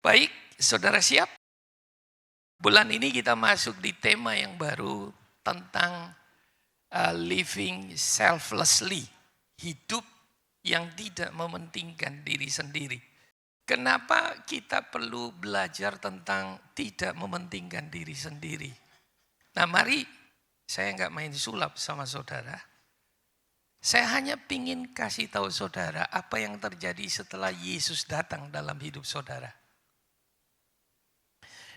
Baik, saudara siap? Bulan ini kita masuk di tema yang baru tentang living selflessly. Hidup yang tidak mementingkan diri sendiri. Kenapa kita perlu belajar tentang tidak mementingkan diri sendiri? Nah mari, saya nggak main sulap sama saudara. Saya hanya ingin kasih tahu saudara apa yang terjadi setelah Yesus datang dalam hidup saudara.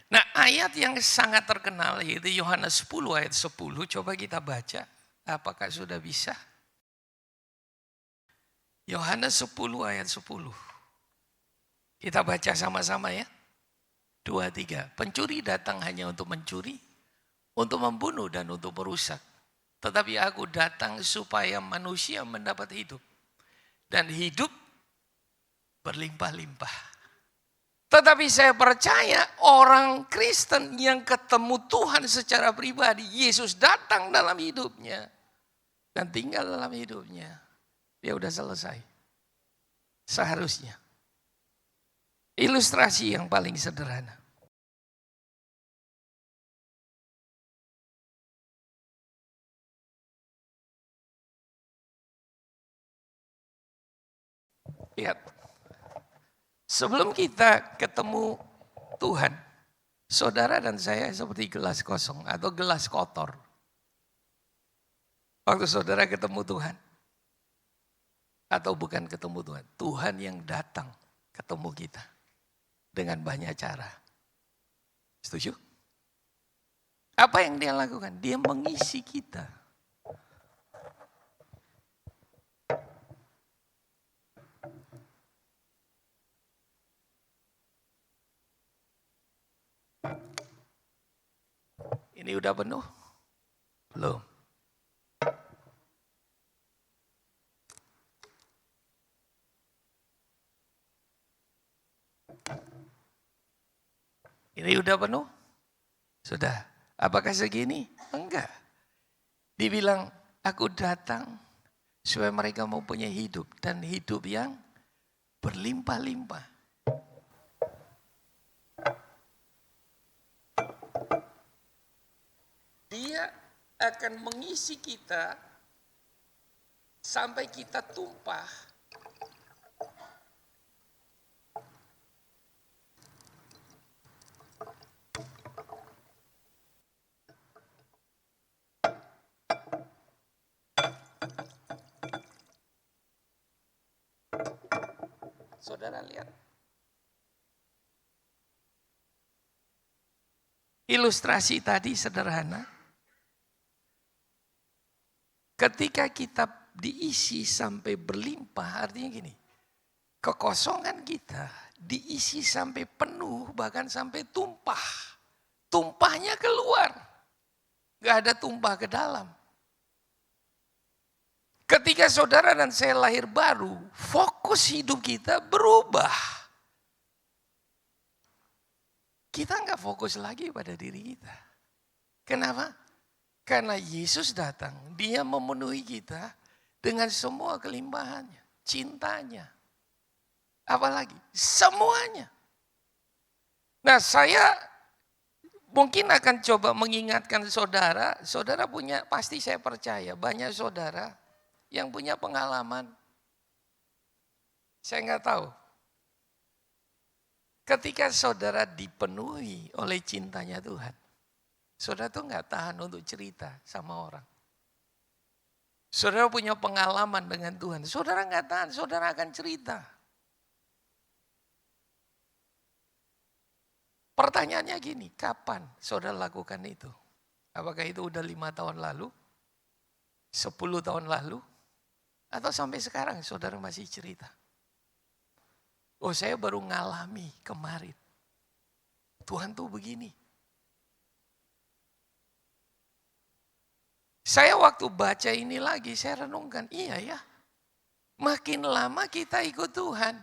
Nah ayat yang sangat terkenal yaitu Yohanes 10 ayat 10. Coba kita baca. Apakah sudah bisa? Yohanes 10 ayat 10. Kita baca sama-sama ya. 2, 3. Pencuri datang hanya untuk mencuri, untuk membunuh dan untuk merusak. Tetapi aku datang supaya manusia mendapat hidup. Dan hidup berlimpah-limpah. Tetapi saya percaya orang Kristen yang ketemu Tuhan secara pribadi, Yesus datang dalam hidupnya dan tinggal dalam hidupnya, dia udah selesai. Seharusnya. Ilustrasi yang paling sederhana. Lihat. Sebelum kita ketemu Tuhan, saudara dan saya seperti gelas kosong atau gelas kotor. Waktu saudara ketemu Tuhan, atau bukan ketemu Tuhan, Tuhan yang datang ketemu kita dengan banyak cara. Setuju? Apa yang dia lakukan? Dia mengisi kita. Ini udah penuh? Belum. Ini udah penuh? Sudah. Apakah segini? Enggak. Dibilang, aku datang supaya mereka mempunyai hidup. Dan hidup yang berlimpah-limpah. Dia akan mengisi kita sampai kita tumpah. Saudara lihat. Ilustrasi tadi sederhana. Ketika kita diisi sampai berlimpah, artinya gini. Kekosongan kita diisi sampai penuh, bahkan sampai tumpah. Tumpahnya keluar. Gak ada tumpah ke dalam. Ketika saudara dan saya lahir baru, fokus hidup kita berubah. Kita gak fokus lagi pada diri kita. Kenapa? Karena Yesus datang, dia memenuhi kita dengan semua kelimpahannya, cintanya. Apalagi, semuanya. Nah saya mungkin akan coba mengingatkan saudara, saudara punya, pasti saya percaya banyak saudara yang punya pengalaman. Saya nggak tahu. Ketika saudara dipenuhi oleh cintanya Tuhan, saudara tuh nggak tahan untuk cerita sama orang. Saudara punya pengalaman dengan Tuhan, saudara nggak tahan, saudara akan cerita. Pertanyaannya gini, kapan saudara lakukan itu? Apakah itu udah 5 tahun lalu? 10 tahun lalu? Atau sampai sekarang saudara masih cerita? Oh saya baru ngalami kemarin. Tuhan tuh begini. Saya waktu baca ini lagi, saya renungkan, iya ya. Makin lama kita ikut Tuhan,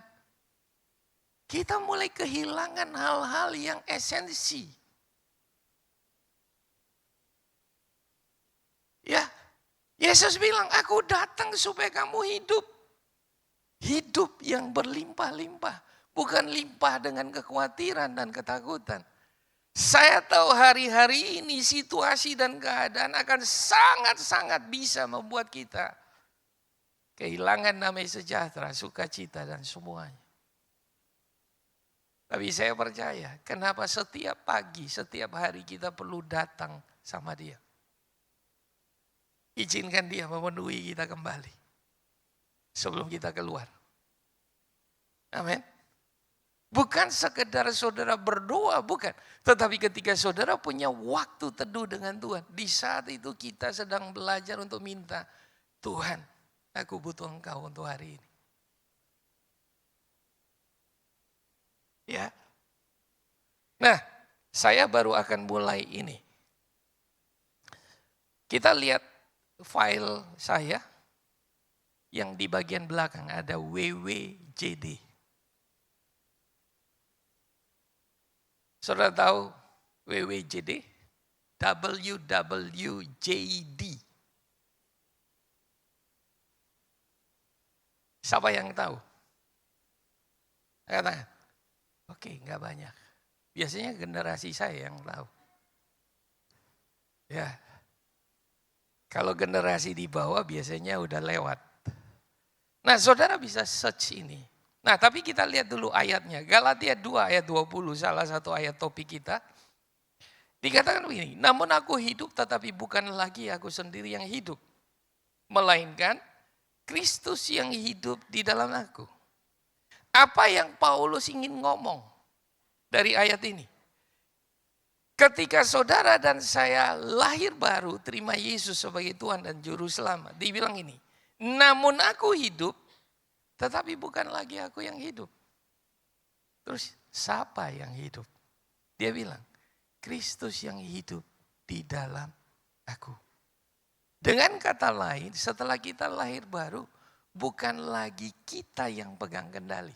kita mulai kehilangan hal-hal yang esensi. Ya, Yesus bilang, aku datang supaya kamu hidup. Hidup yang berlimpah-limpah. Bukan limpah dengan kekhawatiran dan ketakutan. Saya tahu hari-hari ini situasi dan keadaan akan sangat-sangat bisa membuat kita kehilangan damai sejahtera, sukacita dan semuanya. Tapi saya percaya, kenapa setiap pagi, setiap hari kita perlu datang sama Dia. Izinkan Dia memenuhi kita kembali sebelum kita keluar. Amin. Bukan sekedar saudara berdoa, bukan. Tetapi ketika saudara punya waktu teduh dengan Tuhan, di saat itu kita sedang belajar untuk minta, Tuhan, aku butuh Engkau untuk hari ini. Ya. Nah, saya baru akan mulai ini. Kita lihat file saya yang di bagian belakang ada WWJD. Saudara tahu WWJD? WWJD. Siapa yang tahu? Katakan. Oke, enggak banyak. Biasanya generasi saya yang tahu. Ya. Kalau generasi di bawah biasanya udah lewat. Nah, saudara bisa search ini. Nah, tapi kita lihat dulu ayatnya. Galatia 2 ayat 20, salah satu ayat topik kita. Dikatakan begini, namun aku hidup tetapi bukan lagi aku sendiri yang hidup. Melainkan Kristus yang hidup di dalam aku. Apa yang Paulus ingin ngomong dari ayat ini? Ketika saudara dan saya lahir baru, terima Yesus sebagai Tuhan dan Juru Selamat. Dibilang ini, namun aku hidup, tetapi bukan lagi aku yang hidup. Terus siapa yang hidup? Dia bilang, Kristus yang hidup di dalam aku. Dengan kata lain, setelah kita lahir baru, bukan lagi kita yang pegang kendali.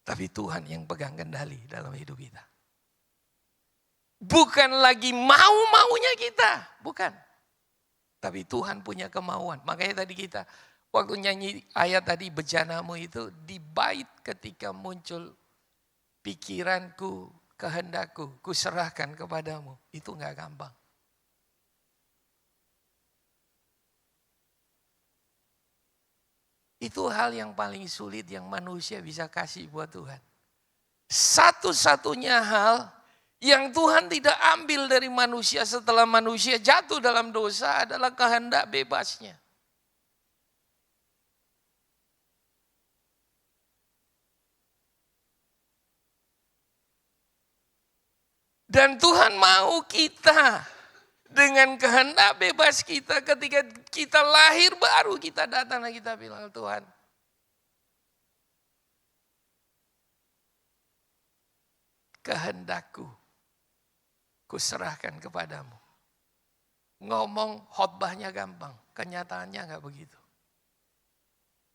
Tapi Tuhan yang pegang kendali dalam hidup kita. Bukan lagi mau-maunya kita, bukan. Tapi Tuhan punya kemauan. Makanya tadi kita waktu nyanyi ayat tadi bejanamu itu di bait ketika muncul pikiranku, kehendakku, kuserahkan kepadamu. Itu enggak gampang. Itu hal yang paling sulit yang manusia bisa kasih buat Tuhan. Satu-satunya hal yang Tuhan tidak ambil dari manusia setelah manusia jatuh dalam dosa adalah kehendak bebasnya. Dan Tuhan mau kita dengan kehendak bebas kita ketika kita lahir baru kita datang dan kita bilang Tuhan. Kehendakku kuserahkan kepadamu. Ngomong khotbahnya gampang, kenyataannya enggak begitu.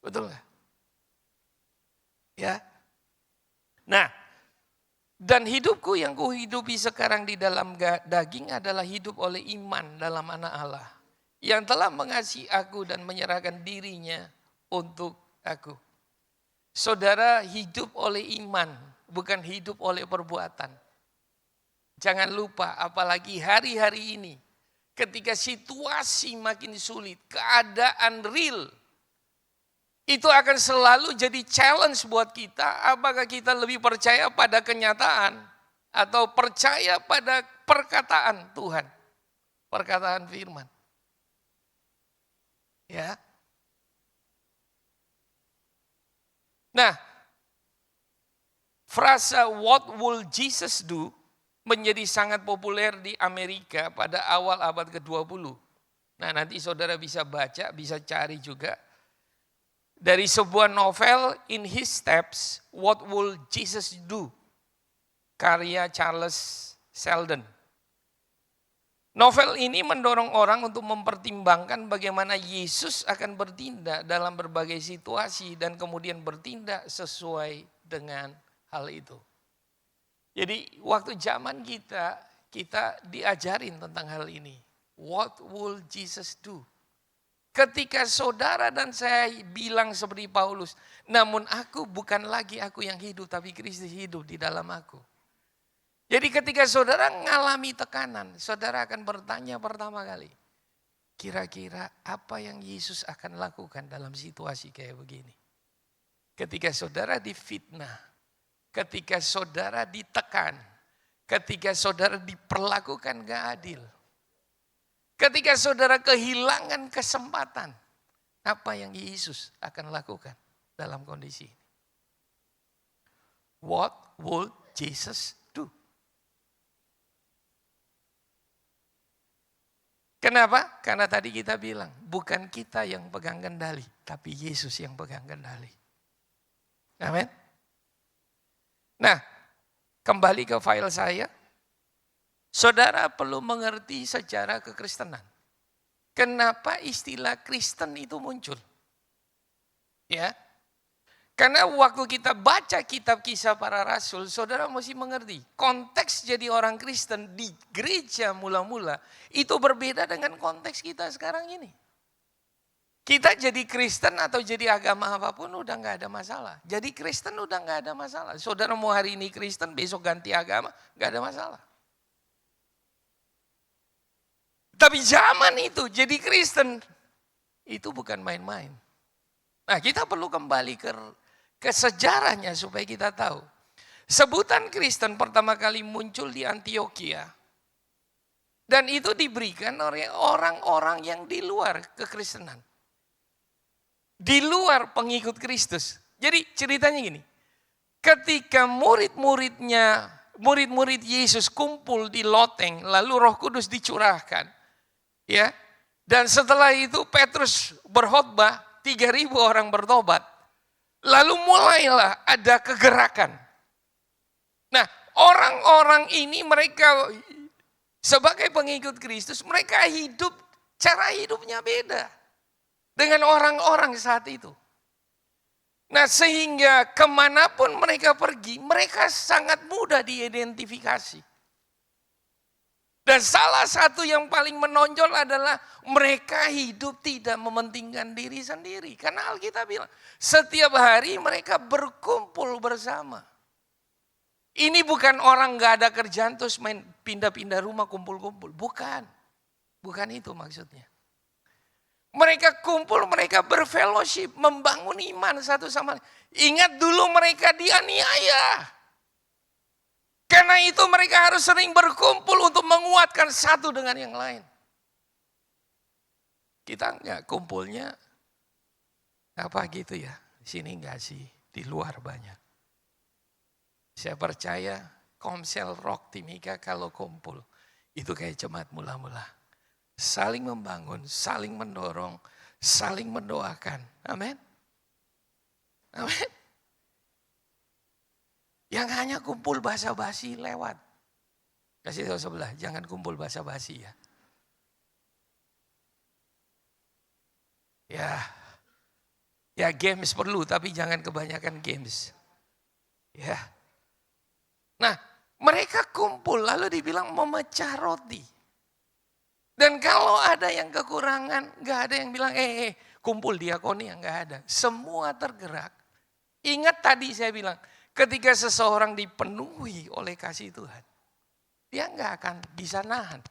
Betul enggak? Ya. Nah, dan hidupku yang kuhidupi sekarang di dalam daging adalah hidup oleh iman dalam anak Allah. Yang telah mengasihi aku dan menyerahkan dirinya untuk aku. Saudara hidup oleh iman, bukan hidup oleh perbuatan. Jangan lupa apalagi hari-hari ini. Ketika situasi makin sulit, keadaan real. Itu akan selalu jadi challenge buat kita. Apakah kita lebih percaya pada kenyataan atau percaya pada perkataan Tuhan, perkataan firman. Ya. Nah, frasa what will Jesus do menjadi sangat populer di Amerika pada awal abad ke-20. Nah, nanti saudara bisa baca, bisa cari juga. Dari sebuah novel In His Steps, What Will Jesus Do? Karya Charles Sheldon. Novel ini mendorong orang untuk mempertimbangkan bagaimana Yesus akan bertindak dalam berbagai situasi dan kemudian bertindak sesuai dengan hal itu. Jadi waktu zaman kita diajarin tentang hal ini. What will Jesus do? Ketika saudara dan saya bilang seperti Paulus, namun aku bukan lagi aku yang hidup, tapi Kristus hidup di dalam aku. Jadi ketika saudara mengalami tekanan, saudara akan bertanya pertama kali, kira-kira apa yang Yesus akan lakukan dalam situasi kayak begini? Ketika saudara difitnah, ketika saudara ditekan, ketika saudara diperlakukan gak adil, ketika saudara kehilangan kesempatan, apa yang Yesus akan lakukan dalam kondisi ini? What would Jesus do? Kenapa? Karena tadi kita bilang, bukan kita yang pegang kendali, tapi Yesus yang pegang kendali. Amin. Nah, kembali ke file saya. Saudara perlu mengerti sejarah kekristenan. Kenapa istilah Kristen itu muncul? Ya. Karena waktu kita baca kitab Kisah Para Rasul, saudara mesti mengerti. Konteks jadi orang Kristen di gereja mula-mula itu berbeda dengan konteks kita sekarang ini. Kita jadi Kristen atau jadi agama apapun udah gak ada masalah. Jadi Kristen udah gak ada masalah. Saudara mau hari ini Kristen, besok ganti agama, gak ada masalah. Tapi zaman itu jadi Kristen, itu bukan main-main. Nah, kita perlu kembali ke sejarahnya supaya kita tahu. Sebutan Kristen pertama kali muncul di Antioquia. Dan itu diberikan oleh orang-orang yang di luar kekristenan. Di luar pengikut Kristus. Jadi ceritanya gini. Ketika murid-murid Yesus kumpul di loteng, lalu Roh Kudus dicurahkan. Ya. Dan setelah itu Petrus berkhotbah, 3.000 orang bertobat. Lalu mulailah ada kegerakan. Nah, orang-orang ini mereka sebagai pengikut Kristus, mereka hidup, cara hidupnya beda dengan orang-orang saat itu. Nah, sehingga kemanapun mereka pergi, mereka sangat mudah diidentifikasi. Dan salah satu yang paling menonjol adalah mereka hidup tidak mementingkan diri sendiri. Karena Alkitab bilang, setiap hari mereka berkumpul bersama. Ini bukan orang gak ada kerjaan terus main pindah-pindah rumah kumpul-kumpul. Bukan. Bukan itu maksudnya. Mereka kumpul, mereka berfellowship, membangun iman satu sama lain. Ingat dulu mereka dianiaya. Karena itu mereka harus sering berkumpul untuk menguatkan satu dengan yang lain. Kita enggak kumpulnya apa gitu ya. Sini enggak sih, di luar banyak. Saya percaya Komsel Rock Timika kalau kumpul itu kayak jemaat mula-mula. Saling membangun, saling mendorong, saling mendoakan. Amin. Amin. Yang hanya kumpul basa-basi lewat. Kasih tahu sebelah, jangan kumpul basa-basi ya. Ya games perlu, tapi jangan kebanyakan games. Ya. Nah, mereka kumpul lalu dibilang memecah roti. Dan kalau ada yang kekurangan, gak ada yang bilang, kumpul diakoni, yang gak ada. Semua tergerak. Ingat tadi saya bilang, ketika seseorang dipenuhi oleh kasih Tuhan, dia gak akan bisa nahan.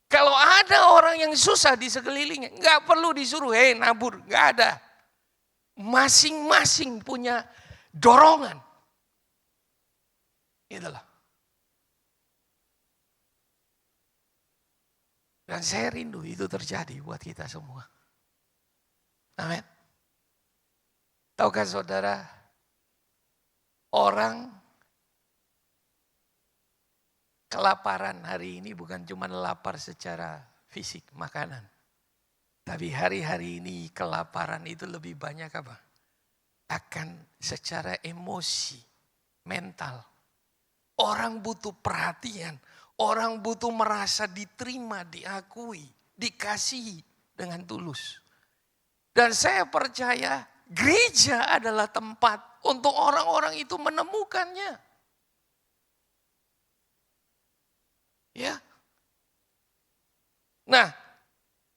Kalau ada orang yang susah di sekelilingnya, gak perlu disuruh, nabur, gak ada. Masing-masing punya dorongan. Itulah. Dan saya rindu itu terjadi buat kita semua. Amin. Tahukah saudara, orang kelaparan hari ini bukan cuma lapar secara fisik, makanan. Tapi hari-hari ini kelaparan itu lebih banyak apa? Akan secara emosi, mental. Orang butuh perhatian. Orang butuh merasa diterima, diakui, dikasihi dengan tulus. Dan saya percaya gereja adalah tempat untuk orang-orang itu menemukannya. Ya. Nah,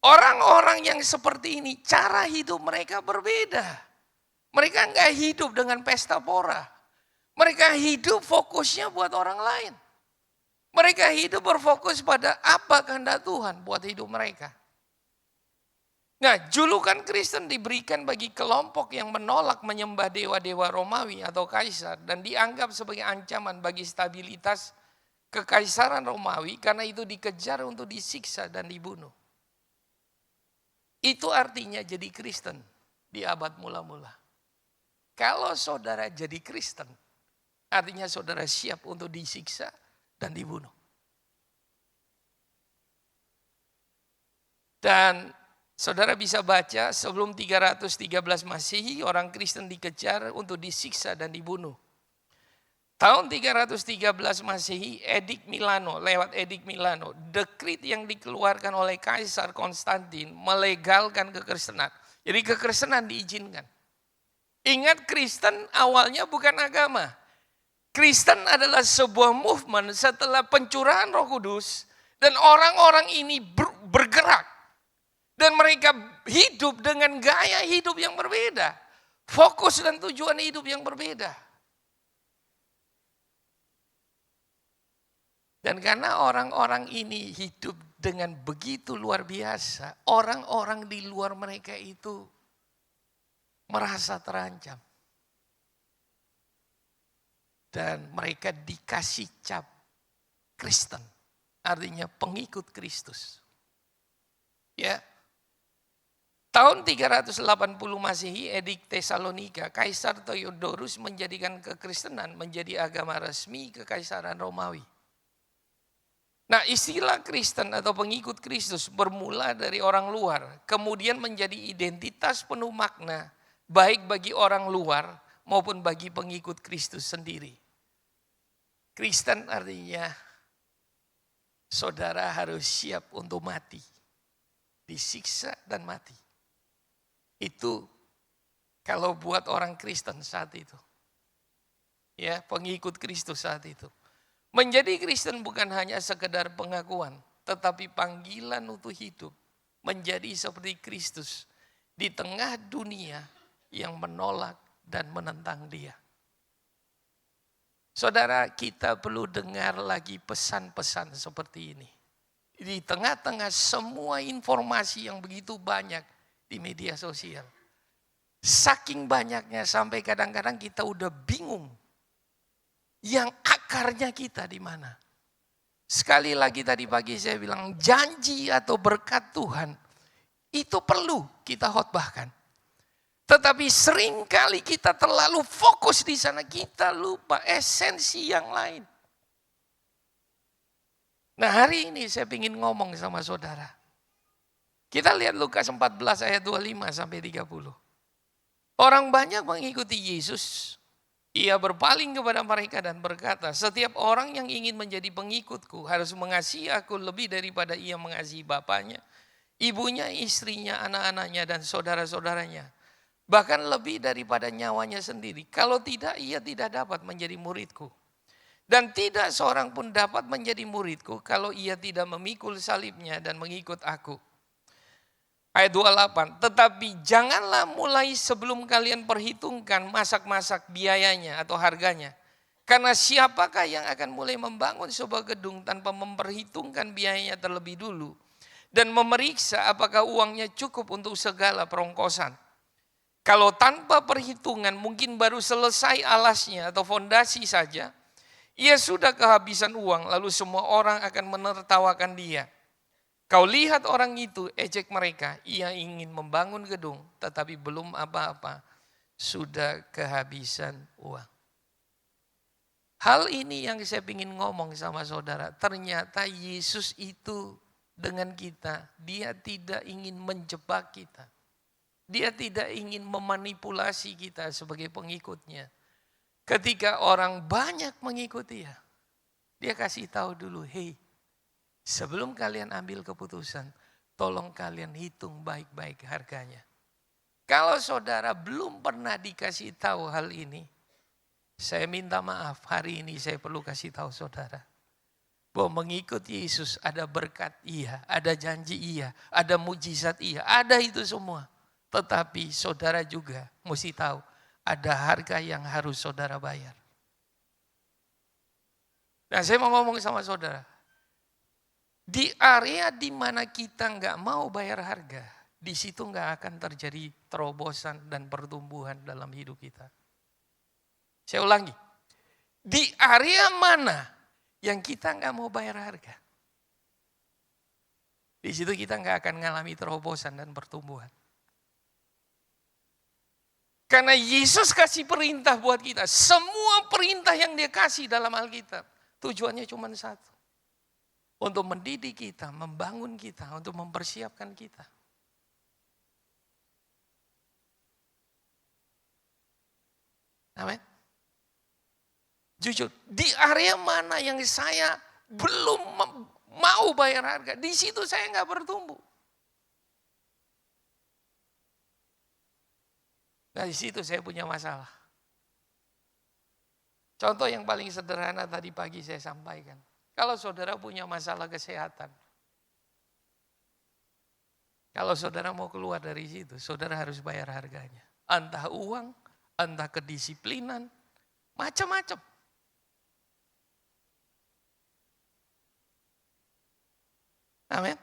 Orang-orang yang seperti ini, cara hidup mereka berbeda. Mereka nggak hidup dengan pesta pora. Mereka hidup fokusnya buat orang lain. Mereka hidup berfokus pada apa kehendak Tuhan buat hidup mereka. Nah, julukan Kristen diberikan bagi kelompok yang menolak menyembah dewa-dewa Romawi atau kaisar dan dianggap sebagai ancaman bagi stabilitas kekaisaran Romawi karena itu dikejar untuk disiksa dan dibunuh. Itu artinya jadi Kristen di abad mula-mula. Kalau saudara jadi Kristen, artinya saudara siap untuk disiksa dan dibunuh. Dan saudara bisa baca sebelum 313 Masehi orang Kristen dikejar untuk disiksa dan dibunuh. Tahun 313 Masehi, Edik Milano, lewat Edik Milano, dekrit yang dikeluarkan oleh Kaisar Konstantin melegalkan kekristenan. Jadi kekristenan diizinkan. Ingat, Kristen awalnya bukan agama. Kristen adalah sebuah movement setelah pencurahan Roh Kudus dan orang-orang ini bergerak. Dan mereka hidup dengan gaya hidup yang berbeda. Fokus dan tujuan hidup yang berbeda. Dan karena orang-orang ini hidup dengan begitu luar biasa, orang-orang di luar mereka itu merasa terancam. Dan mereka dikasih cap Kristen, artinya pengikut Kristus. Ya. Tahun 380 Masehi, Edik Tesalonika, Kaisar Theodorus menjadikan kekristenan menjadi agama resmi kekaisaran Romawi. Nah, istilah Kristen atau pengikut Kristus bermula dari orang luar, kemudian menjadi identitas penuh makna, baik bagi orang luar maupun bagi pengikut Kristus sendiri. Kristen artinya saudara harus siap untuk mati, disiksa dan mati. Itu kalau buat orang Kristen saat itu. Ya, pengikut Kristus saat itu. Menjadi Kristen bukan hanya sekedar pengakuan, tetapi panggilan untuk hidup menjadi seperti Kristus di tengah dunia yang menolak dan menentang Dia. Saudara, kita perlu dengar lagi pesan-pesan seperti ini. Di tengah-tengah semua informasi yang begitu banyak di media sosial. Saking banyaknya sampai kadang-kadang kita udah bingung. Yang akarnya kita di mana? Sekali lagi tadi pagi saya bilang janji atau berkat Tuhan itu perlu kita khotbahkan. Tetapi seringkali kita terlalu fokus di sana, kita lupa esensi yang lain. Nah, hari ini saya ingin ngomong sama saudara. Kita lihat Lukas 14 ayat 25 sampai 30. Orang banyak mengikuti Yesus. Ia berpaling kepada mereka dan berkata, setiap orang yang ingin menjadi pengikutku harus mengasihi aku lebih daripada ia mengasihi bapaknya, ibunya, istrinya, anak-anaknya, dan saudara-saudaranya. Bahkan lebih daripada nyawanya sendiri. Kalau tidak, ia tidak dapat menjadi muridku. Dan tidak seorang pun dapat menjadi muridku kalau ia tidak memikul salibnya dan mengikut aku. Ayat 28, tetapi janganlah mulai sebelum kalian perhitungkan masak-masak biayanya atau harganya. Karena siapakah yang akan mulai membangun sebuah gedung tanpa memperhitungkan biayanya terlebih dulu. Dan memeriksa apakah uangnya cukup untuk segala perongkosan. Kalau tanpa perhitungan mungkin baru selesai alasnya atau fondasi saja. Ia sudah kehabisan uang lalu semua orang akan menertawakan dia. Kau lihat orang itu, ejek mereka, ia ingin membangun gedung tetapi belum apa-apa, sudah kehabisan uang. Hal ini yang saya ingin ngomong sama saudara, ternyata Yesus itu dengan kita, dia tidak ingin menjebak kita. Dia tidak ingin memanipulasi kita sebagai pengikutnya. Ketika orang banyak mengikuti dia kasih tahu dulu, hey, sebelum kalian ambil keputusan, tolong kalian hitung baik-baik harganya. Kalau saudara belum pernah dikasih tahu hal ini, saya minta maaf, hari ini saya perlu kasih tahu saudara. Bahwa mengikut Yesus ada berkat, iya. Ada janji, iya. Ada mujizat, iya. Ada itu semua. Tetapi saudara juga mesti tahu, ada harga yang harus saudara bayar. Nah, saya mau ngomong sama saudara. Di area di mana kita nggak mau bayar harga, di situ nggak akan terjadi terobosan dan pertumbuhan dalam hidup kita. Saya ulangi, di area mana yang kita nggak mau bayar harga, di situ kita nggak akan mengalami terobosan dan pertumbuhan. Karena Yesus kasih perintah buat kita, semua perintah yang dia kasih dalam Alkitab, tujuannya cuma satu. Untuk mendidik kita, membangun kita, untuk mempersiapkan kita. Amin. Jujur, di area mana yang saya belum mau bayar harga, di situ saya nggak bertumbuh. Nah, di situ saya punya masalah. Contoh yang paling sederhana tadi pagi saya sampaikan. Kalau saudara punya masalah kesehatan, kalau saudara mau keluar dari situ, saudara harus bayar harganya. Entah uang, entah kedisiplinan, macam-macam. Amin.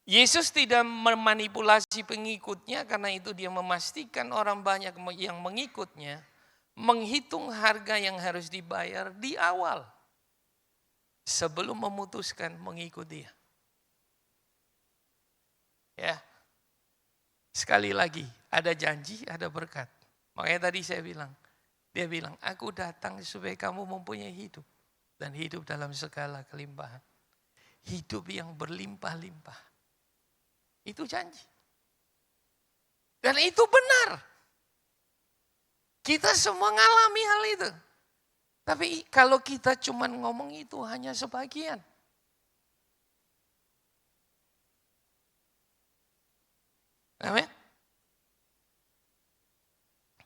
Yesus tidak memanipulasi pengikutnya, karena itu dia memastikan orang banyak yang mengikutnya menghitung harga yang harus dibayar di awal sebelum memutuskan mengikut dia. Ya. Sekali lagi, ada janji, ada berkat. Makanya tadi saya bilang, dia bilang, aku datang supaya kamu mempunyai hidup dan hidup dalam segala kelimpahan. Hidup yang berlimpah-limpah. Itu janji. Dan itu benar. Kita semua ngalami hal itu. Tapi kalau kita cuma ngomong itu hanya sebagian. Amin.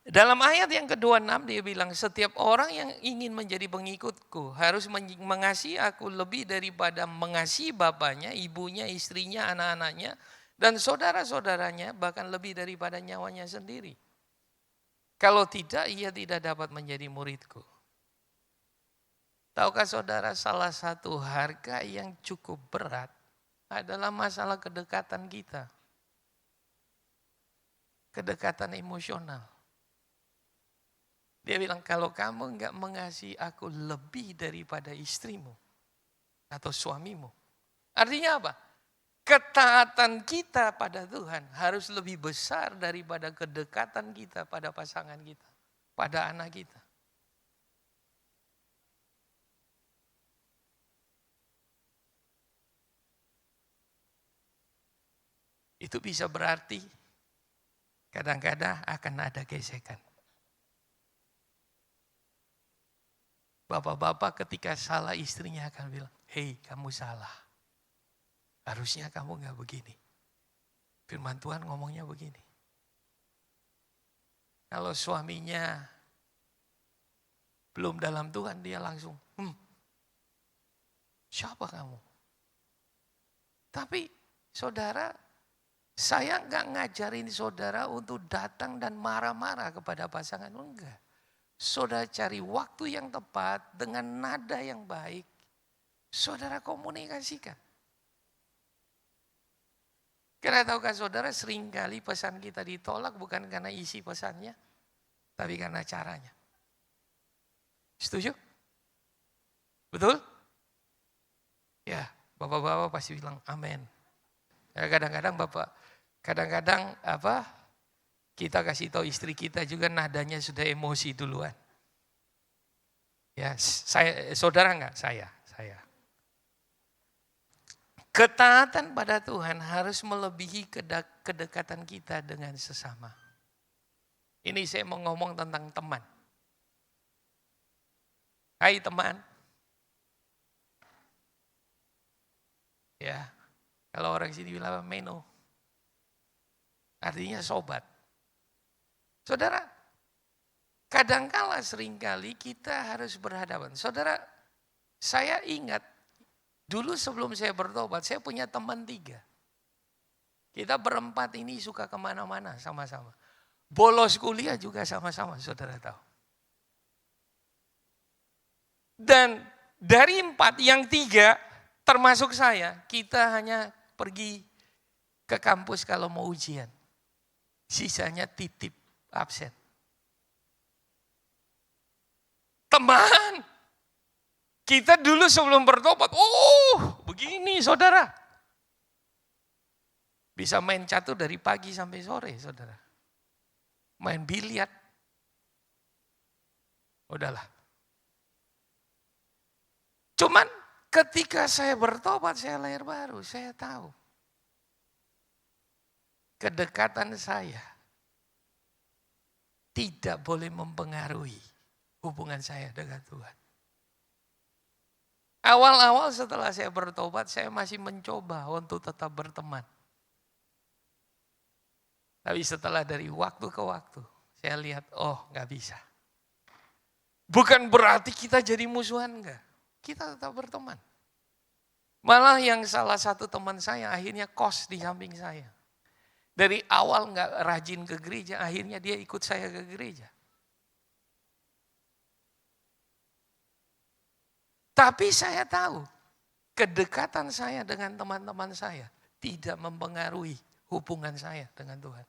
Dalam ayat yang ke-26 dia bilang, setiap orang yang ingin menjadi pengikutku harus mengasihi aku lebih daripada mengasihi bapaknya, ibunya, istrinya, anak-anaknya, dan saudara-saudaranya, bahkan lebih daripada nyawanya sendiri. Kalau tidak, ia tidak dapat menjadi muridku. Tahukah saudara, salah satu harga yang cukup berat adalah masalah kedekatan kita. Kedekatan emosional. Dia bilang, kalau kamu enggak mengasihi aku lebih daripada istrimu atau suamimu. Artinya apa? Ketaatan kita pada Tuhan harus lebih besar daripada kedekatan kita pada pasangan kita, pada anak kita. Itu bisa berarti kadang-kadang akan ada gesekan. Bapak-bapak ketika salah, istrinya akan bilang, hei, kamu salah. Harusnya kamu enggak begini. Firman Tuhan ngomongnya begini. Kalau suaminya belum dalam Tuhan, dia langsung, siapa kamu? Tapi saudara, saya enggak ngajarin saudara untuk datang dan marah-marah kepada pasangan, enggak. Saudara cari waktu yang tepat dengan nada yang baik, saudara komunikasikan. Karena tahukah saudara, seringkali pesan kita ditolak bukan karena isi pesannya, tapi karena caranya. Setuju? Betul? Ya, bapak-bapak pasti bilang amin. Ya, kadang-kadang kita kasih tahu istri kita juga nadanya sudah emosi duluan. Ya, saudara enggak? Saya. Ketaatan pada Tuhan harus melebihi kedekatan kita dengan sesama. Ini saya mau ngomong tentang teman. Hai teman. Ya, kalau orang sini bilang meno. Artinya sobat. Saudara, kadangkala seringkali kita harus berhadapan. Saudara, saya ingat dulu sebelum saya bertobat, saya punya teman 3. Kita berempat ini suka kemana-mana sama-sama. Bolos kuliah juga sama-sama, saudara tahu. Dan dari 4, yang 3 termasuk saya, kita hanya pergi ke kampus kalau mau ujian. Sisanya titip, absen. Teman, kita dulu sebelum bertobat, begini saudara. Bisa main catur dari pagi sampai sore saudara. Main biliar. Udahlah. Cuman ketika saya bertobat, saya lahir baru, saya tahu. Kedekatan saya tidak boleh mempengaruhi hubungan saya dengan Tuhan. Awal-awal setelah saya bertobat, saya masih mencoba untuk tetap berteman. Tapi setelah dari waktu ke waktu, saya lihat, nggak bisa. Bukan berarti kita jadi musuhan, enggak. Kita tetap berteman. Malah yang salah satu teman saya akhirnya kos di samping saya. Dari awal nggak rajin ke gereja, akhirnya dia ikut saya ke gereja. Tapi saya tahu, kedekatan saya dengan teman-teman saya tidak mempengaruhi hubungan saya dengan Tuhan.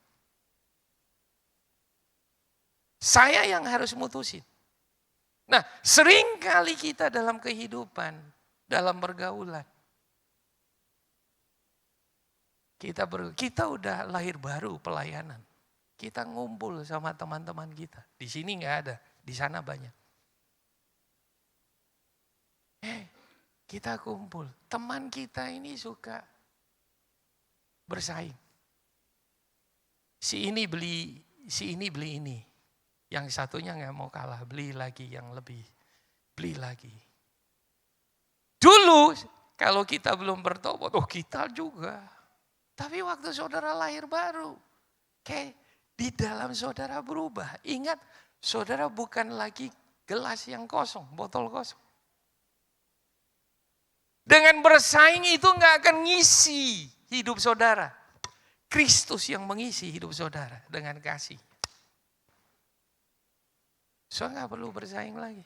Saya yang harus mutusin. Nah, seringkali kita dalam kehidupan, dalam pergaulan, kita udah lahir baru pelayanan. Kita ngumpul sama teman-teman kita. Di sini nggak ada, di sana banyak. Kita kumpul. Teman kita ini suka bersaing. Si ini beli ini. Yang satunya nggak mau kalah, beli lagi yang lebih. Beli lagi. Dulu kalau kita belum bertobat, kita juga. Tapi waktu saudara lahir baru, kayak di dalam saudara berubah. Ingat, saudara bukan lagi gelas yang kosong, botol kosong. Dengan bersaing itu nggak akan ngisi hidup saudara. Kristus yang mengisi hidup saudara dengan kasih. Saudara nggak perlu bersaing lagi.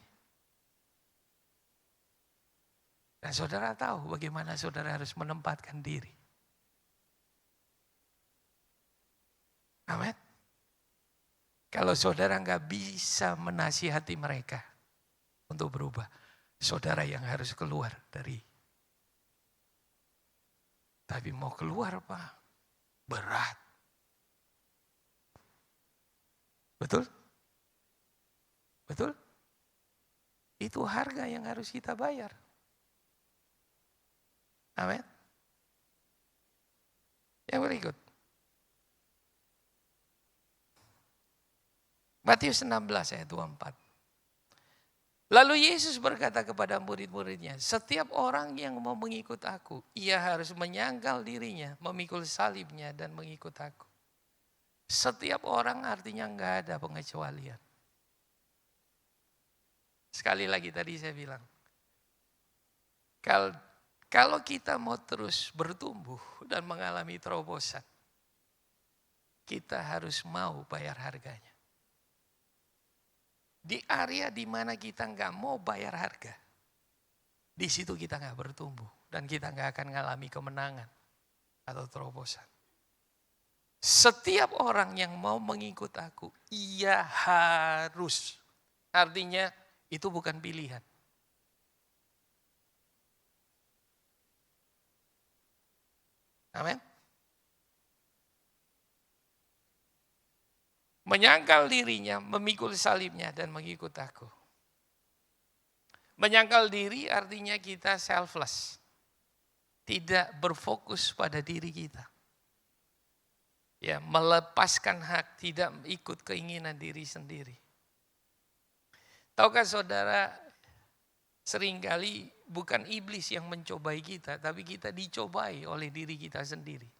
Dan saudara tahu bagaimana saudara harus menempatkan diri. Amin. Kalau saudara nggak bisa menasihati mereka untuk berubah, saudara yang harus keluar dari. Tapi mau keluar Pak, berat. Betul? Betul? Itu harga yang harus kita bayar. Amin. Yang berikut. Matius 16 ayat 24. Lalu Yesus berkata kepada murid-muridnya, setiap orang yang mau mengikut aku, ia harus menyangkal dirinya, memikul salibnya dan mengikut aku. Setiap orang artinya enggak ada pengecualian. Sekali lagi tadi saya bilang, kalau kita mau terus bertumbuh dan mengalami terobosan, kita harus mau bayar harganya. Di area di mana kita nggak mau bayar harga, di situ kita nggak bertumbuh dan kita nggak akan mengalami kemenangan atau terobosan. Setiap orang yang mau mengikut aku, ia harus. Artinya itu bukan pilihan. Amin. Menyangkal dirinya, memikul salibnya dan mengikut aku. Menyangkal diri artinya kita selfless. Tidak berfokus pada diri kita. Ya, melepaskan hak, tidak ikut keinginan diri sendiri. Tahukah saudara, seringkali bukan iblis yang mencobai kita, tapi kita dicobai oleh diri kita sendiri.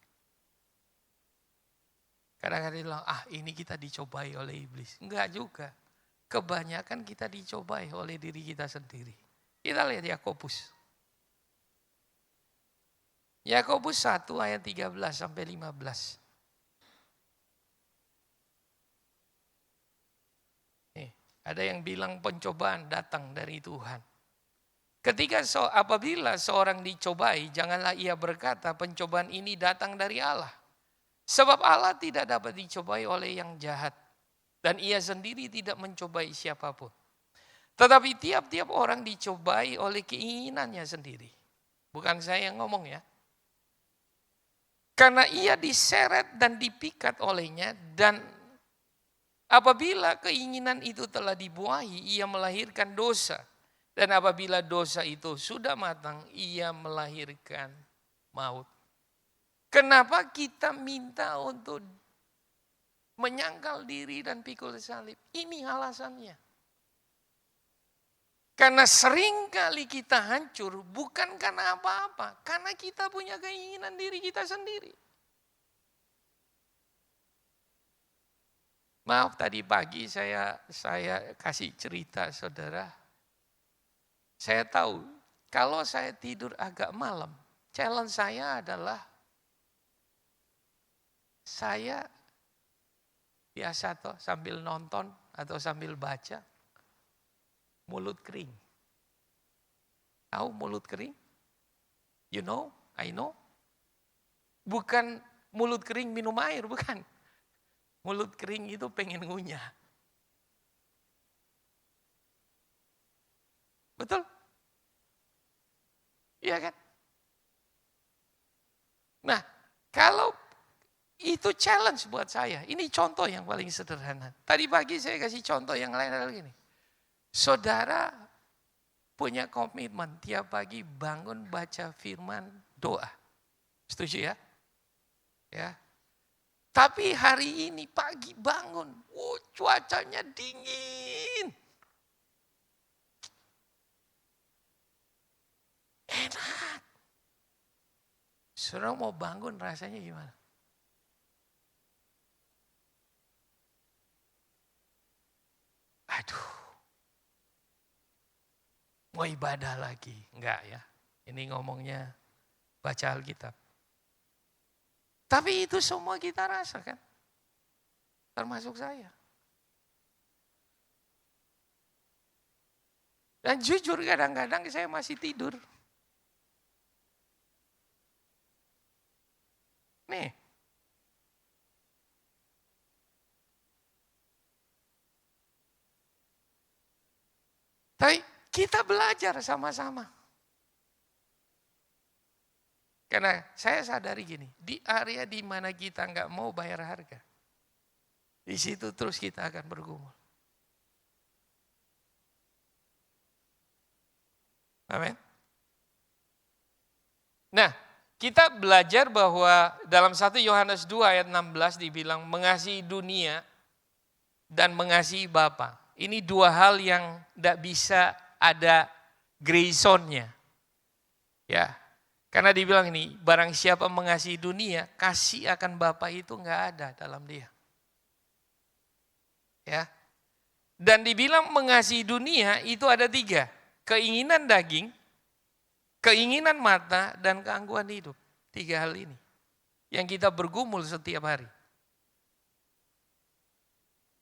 Kadang-kadang bilang, ini kita dicobai oleh iblis. Enggak juga. kebanyakan kita dicobai oleh diri kita sendiri. Kita lihat Yakobus. Yakobus 1 ayat 13 sampai 15. Nih, ada yang bilang pencobaan datang dari Tuhan. Apabila seorang dicobai, janganlah ia berkata pencobaan ini datang dari Allah. Sebab Allah tidak dapat dicobai oleh yang jahat. Dan ia sendiri tidak mencobai siapapun. Tetapi tiap-tiap orang dicobai oleh keinginannya sendiri. Bukan saya yang ngomong ya. Karena ia diseret dan dipikat olehnya, dan apabila keinginan itu telah dibuahi, ia melahirkan dosa. Dan apabila dosa itu sudah matang, ia melahirkan maut. Kenapa kita minta untuk menyangkal diri dan pikul salib? Ini alasannya. Karena seringkali kita hancur bukan karena apa-apa, karena kita punya keinginan diri kita sendiri. Maaf, tadi pagi saya kasih cerita saudara. Saya tahu kalau saya tidur agak malam, challenge saya adalah saya biasa toh sambil nonton atau sambil baca, mulut kering. Tahu mulut kering? You know, I know. Bukan mulut kering minum air, bukan. Mulut kering itu pengen ngunyah. Betul? Iya kan? Nah, kalau itu challenge buat saya. Ini contoh yang paling sederhana. Tadi pagi saya kasih contoh yang lain adalah gini. Saudara punya komitmen tiap pagi bangun baca firman doa. Setuju ya? Ya. Tapi hari ini pagi bangun, cuacanya dingin. Enak. Saudara mau bangun rasanya gimana? Aduh. Mau ibadah lagi. Enggak ya. Ini ngomongnya baca Alkitab. Tapi itu semua kita rasakan. Termasuk saya. Dan jujur kadang-kadang saya masih tidur. Nih. Tapi kita belajar sama-sama. Karena saya sadari gini, di area di mana kita nggak mau bayar harga, di situ terus kita akan bergumul. Amin. Nah, kita belajar bahwa dalam 1 Yohanes 2 ayat 16 dibilang mengasihi dunia dan mengasihi Bapa. Ini dua hal yang tidak bisa ada gray zone-nya. Ya, karena dibilang ini, barang siapa mengasihi dunia, kasih akan Bapa itu enggak ada dalam dia. Ya. Dan dibilang mengasihi dunia itu ada 3. Keinginan daging, keinginan mata, dan keangkuhan hidup. 3 hal ini yang kita bergumul setiap hari.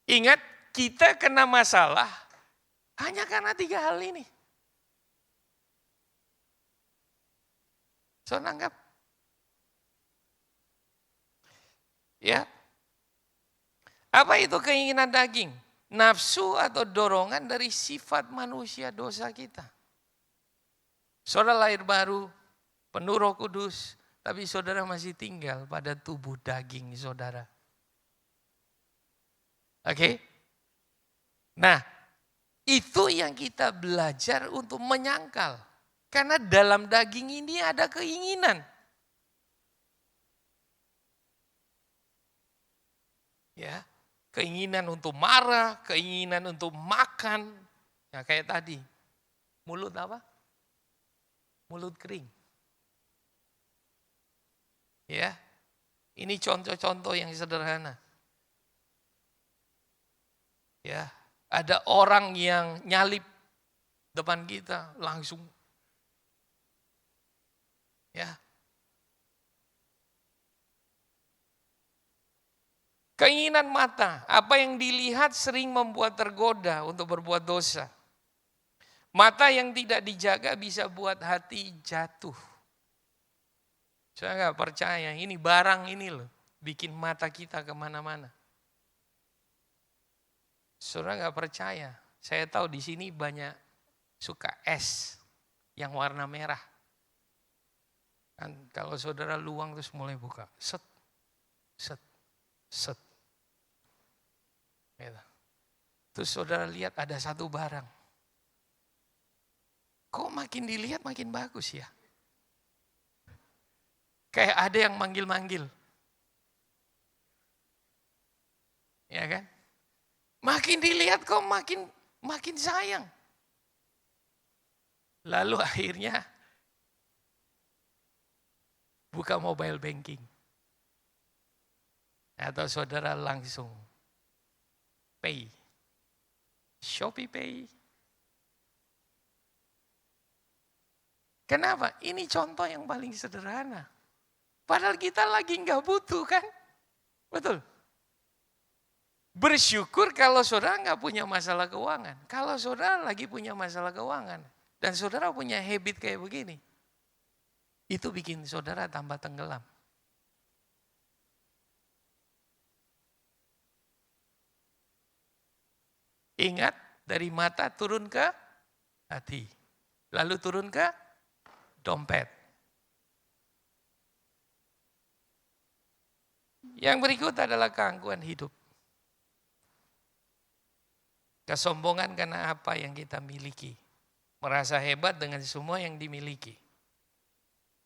Ingat, kita kena masalah hanya karena 3 hal ini. So, nanggap? Ya. Apa itu keinginan daging? Nafsu atau dorongan dari sifat manusia dosa kita. Saudara lahir baru, penuh Roh Kudus, tapi saudara masih tinggal pada tubuh daging saudara. Oke? Nah, itu yang kita belajar untuk menyangkal. Karena dalam daging ini ada keinginan. Ya, keinginan untuk marah, keinginan untuk makan. Ya kayak tadi. Mulut apa? Mulut kering. Ya. Ini contoh-contoh yang sederhana. Ya. Ada orang yang nyalip depan kita langsung. Ya. Keinginan mata, apa yang dilihat sering membuat tergoda untuk berbuat dosa. Mata yang tidak dijaga bisa buat hati jatuh. Saya nggak percaya, ini barang ini loh, bikin mata kita kemana-mana. Saudara nggak percaya, saya tahu di sini banyak suka es yang warna merah. Kan kalau saudara luang terus mulai buka, set, set, set. Gitu. Terus saudara lihat ada satu barang. Kok makin dilihat makin bagus ya? Kayak ada yang manggil-manggil. Ya kan? Makin dilihat kok makin sayang. Lalu akhirnya buka mobile banking. Atau saudara langsung pay. Shopee Pay. Kenapa? Ini contoh yang paling sederhana. Padahal kita lagi nggak butuh kan? Betul. Bersyukur kalau saudara nggak punya masalah keuangan. Kalau saudara lagi punya masalah keuangan dan saudara punya habit kayak begini, itu bikin saudara tambah tenggelam. Ingat, dari mata turun ke hati, lalu turun ke dompet. Yang berikut adalah keangkuhan hidup. Kesombongan karena apa yang kita miliki. Merasa hebat dengan semua yang dimiliki.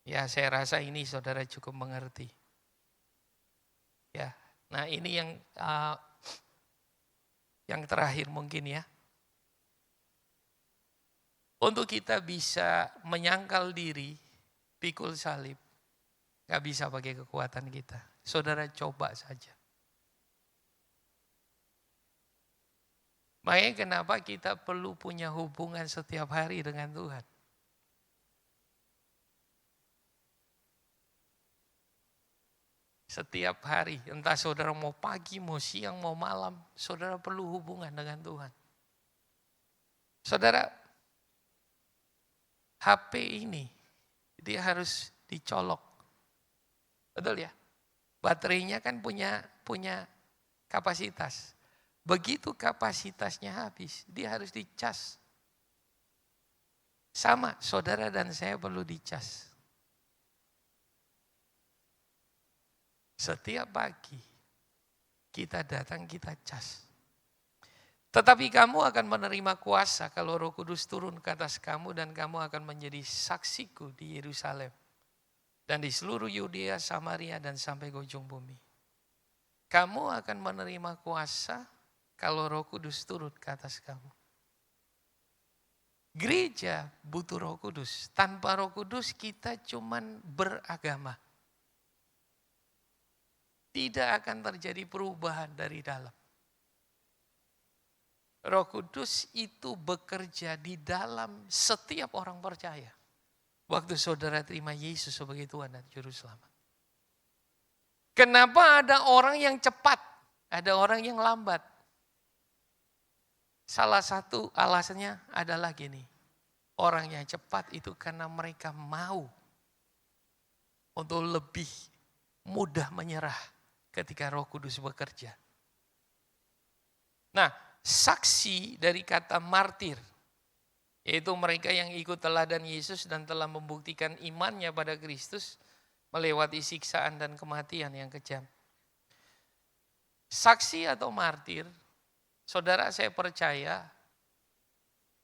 Ya, saya rasa ini saudara cukup mengerti. Ya, nah ini yang terakhir mungkin ya. Untuk kita bisa menyangkal diri, pikul salib, gak bisa pakai kekuatan kita. Saudara coba saja. Makanya kenapa kita perlu punya hubungan setiap hari dengan Tuhan. Setiap hari, entah saudara mau pagi, mau siang, mau malam, saudara perlu hubungan dengan Tuhan. Saudara, HP ini, dia harus dicolok. Betul ya? Baterainya kan punya kapasitas. Begitu kapasitasnya habis, dia harus dicas. Sama, saudara dan saya perlu dicas. Setiap pagi, kita datang, kita cas. Tetapi kamu akan menerima kuasa kalau Roh Kudus turun ke atas kamu dan kamu akan menjadi saksiku di Yerusalem. Dan di seluruh Yudea, Samaria, dan sampai ke ujung bumi. Kamu akan menerima kuasa kalau Roh Kudus turun ke atas kamu. Gereja butuh Roh Kudus. Tanpa Roh Kudus kita cuman beragama. Tidak akan terjadi perubahan dari dalam. Roh Kudus itu bekerja di dalam setiap orang percaya. Waktu saudara terima Yesus sebagai Tuhan dan Juru Selamat. Kenapa ada orang yang cepat, ada orang yang lambat? Salah satu alasannya adalah gini, orang yang cepat itu karena mereka mau untuk lebih mudah menyerah ketika Roh Kudus bekerja. Nah, saksi dari kata martir, yaitu mereka yang ikut teladan Yesus dan telah membuktikan imannya pada Kristus melewati siksaan dan kematian yang kejam. Saksi atau martir, saudara saya percaya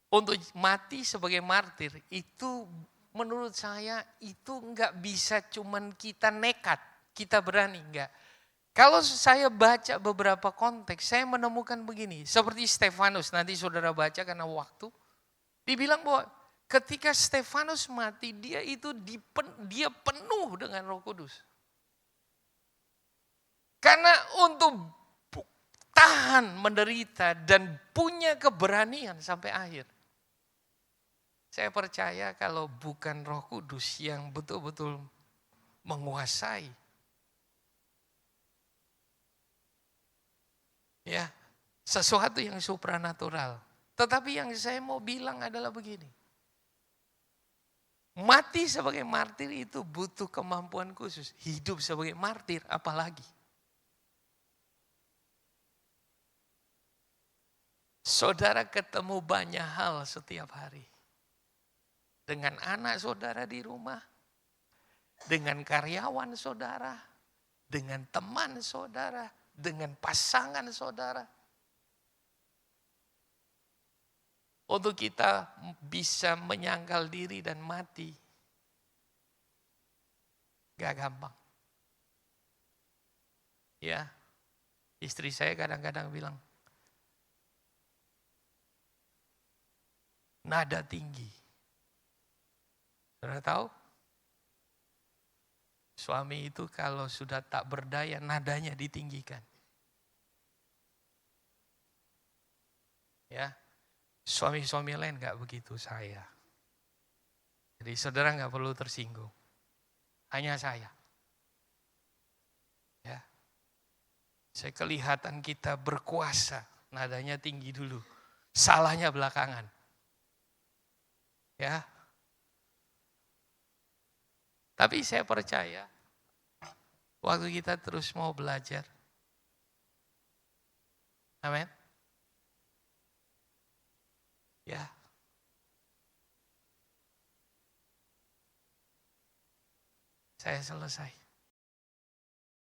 untuk mati sebagai martir itu menurut saya itu enggak bisa cuman kita nekat, kita berani, enggak. Kalau saya baca beberapa konteks, saya menemukan begini, seperti Stefanus, nanti saudara baca karena waktu, dibilang bahwa ketika Stefanus mati, dia penuh dengan Roh Kudus. Karena untuk tahan menderita dan punya keberanian sampai akhir. Saya percaya kalau bukan Roh Kudus yang betul-betul menguasai, ya, sesuatu yang supranatural. Tetapi yang saya mau bilang adalah begini. Mati sebagai martir itu butuh kemampuan khusus. Hidup sebagai martir apalagi. Saudara ketemu banyak hal setiap hari. Dengan anak saudara di rumah, dengan karyawan saudara, dengan teman saudara, dengan pasangan saudara. Untuk kita bisa menyangkal diri dan mati, gak gampang. Ya, istri saya kadang-kadang bilang, nada tinggi. Saudara tahu? Suami itu kalau sudah tak berdaya, nadanya ditinggikan. Ya, suami-suami lain gak begitu saya. Jadi saudara gak perlu tersinggung. Hanya saya. Ya, saya kelihatan kita berkuasa, nadanya tinggi dulu. Salahnya belakangan. Ya. Tapi saya percaya, waktu kita terus mau belajar. Amin. Ya. Saya selesai.